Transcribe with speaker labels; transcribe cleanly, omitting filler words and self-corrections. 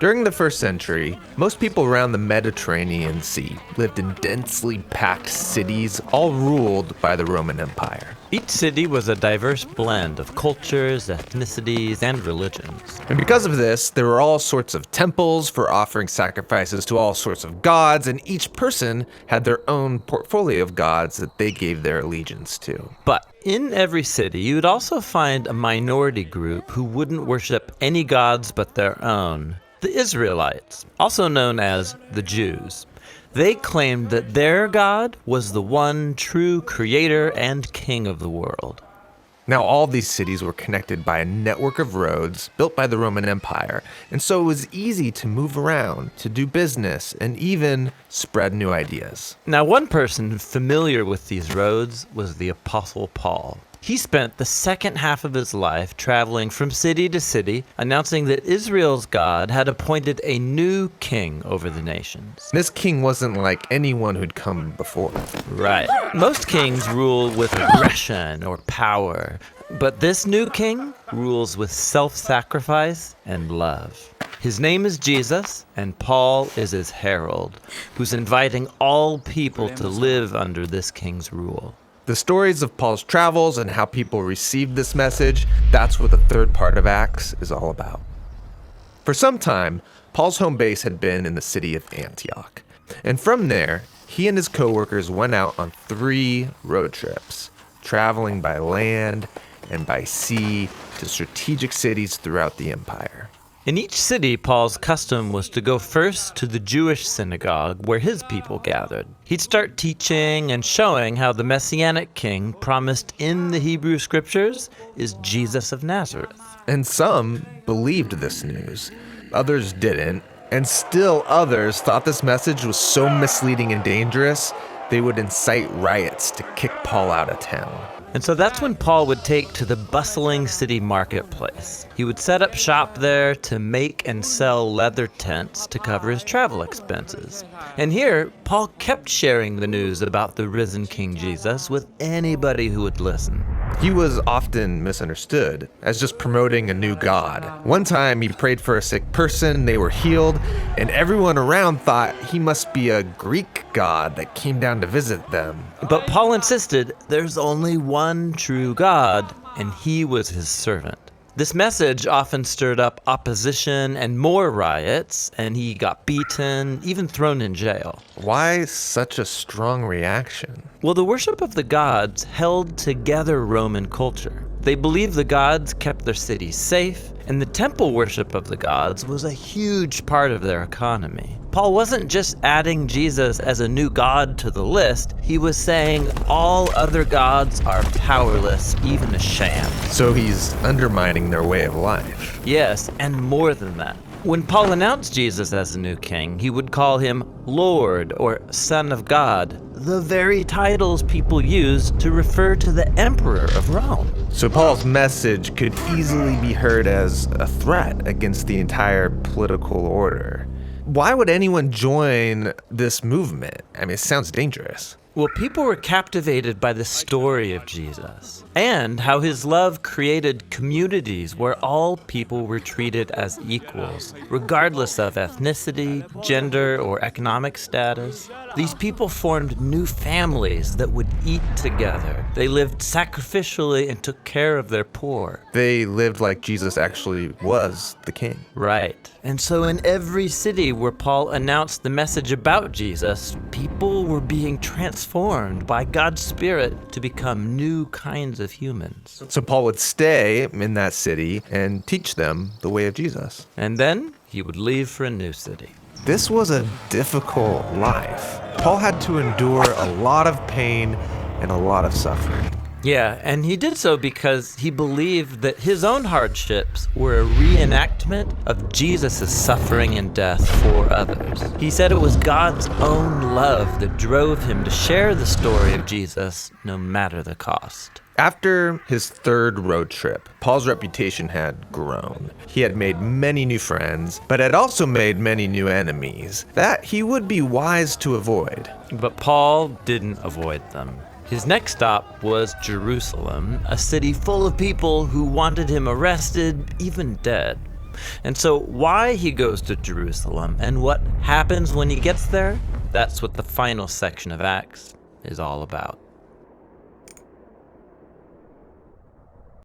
Speaker 1: During the first century, most people around the Mediterranean Sea lived in densely packed cities, all ruled by the Roman Empire.
Speaker 2: Each city was a diverse blend of cultures, ethnicities, and religions.
Speaker 1: And because of this, there were all sorts of temples for offering sacrifices to all sorts of gods, and each person had their own portfolio of gods that they gave their allegiance to.
Speaker 2: But in every city, you would also find a minority group who wouldn't worship any gods but their own. The Israelites, also known as the Jews. They claimed that their God was the one true creator and king of the world.
Speaker 1: Now, all these cities were connected by a network of roads built by the Roman Empire, and so it was easy to move around, to do business, and even spread new ideas.
Speaker 2: Now, one person familiar with these roads was the Apostle Paul. He spent the second half of his life traveling from city to city, announcing that Israel's God had appointed a new king over the nations.
Speaker 1: This king wasn't like anyone who'd come before.
Speaker 2: Right. Most kings rule with aggression or power, but this new king rules with self-sacrifice and love. His name is Jesus, and Paul is his herald, who's inviting all people to live under this king's rule.
Speaker 1: The stories of Paul's travels and how people received this message, that's what the third part of Acts is all about. For some time, Paul's home base had been in the city of Antioch. And from there, he and his co-workers went out on 3 road trips, traveling by land and by sea to strategic cities throughout the empire.
Speaker 2: In each city, Paul's custom was to go first to the Jewish synagogue where his people gathered. He'd start teaching and showing how the Messianic king promised in the Hebrew scriptures is Jesus of Nazareth.
Speaker 1: And some believed this news, others didn't, and still others thought this message was so misleading and dangerous, they would incite riots to kick Paul out of town.
Speaker 2: And so that's when Paul would take to the bustling city marketplace. He would set up shop there to make and sell leather tents to cover his travel expenses. And here, Paul kept sharing the news about the risen King Jesus with anybody who would listen.
Speaker 1: He was often misunderstood as just promoting a new god. One time he prayed for a sick person, they were healed, and everyone around thought he must be a Greek god that came down to visit them.
Speaker 2: But Paul insisted there's only one true God, and he was his servant. This message often stirred up opposition and more riots, and he got beaten, even thrown in jail.
Speaker 1: Why such a strong reaction?
Speaker 2: Well, the worship of the gods held together Roman culture. They believed the gods kept their cities safe, and the temple worship of the gods was a huge part of their economy. Paul wasn't just adding Jesus as a new god to the list, he was saying all other gods are powerless, even a sham.
Speaker 1: So he's undermining their way of life.
Speaker 2: Yes, and more than that. When Paul announced Jesus as a new king, he would call him Lord or Son of God, the very titles people used to refer to the emperor of Rome.
Speaker 1: So Paul's message could easily be heard as a threat against the entire political order. Why would anyone join this movement? I mean, it sounds dangerous.
Speaker 2: Well, people were captivated by the story of Jesus and how his love created communities where all people were treated as equals, regardless of ethnicity, gender, or economic status. These people formed new families that would eat together. They lived sacrificially and took care of their poor.
Speaker 1: They lived like Jesus actually was the king.
Speaker 2: Right. And so in every city where Paul announced the message about Jesus, people were being transformed by God's Spirit to become new kinds of humans.
Speaker 1: So Paul would stay in that city and teach them the way of Jesus.
Speaker 2: And then he would leave for a new city.
Speaker 1: This was a difficult life. Paul had to endure a lot of pain and a lot of suffering.
Speaker 2: Yeah, and he did so because he believed that his own hardships were a reenactment of Jesus' suffering and death for others. He said it was God's own love that drove him to share the story of Jesus no matter the cost.
Speaker 1: After his third road trip, Paul's reputation had grown. He had made many new friends, but had also made many new enemies that he would be wise to avoid.
Speaker 2: But Paul didn't avoid them. His next stop was Jerusalem, a city full of people who wanted him arrested, even dead. And so why he goes to Jerusalem and what happens when he gets there, that's what the final section of Acts is all about.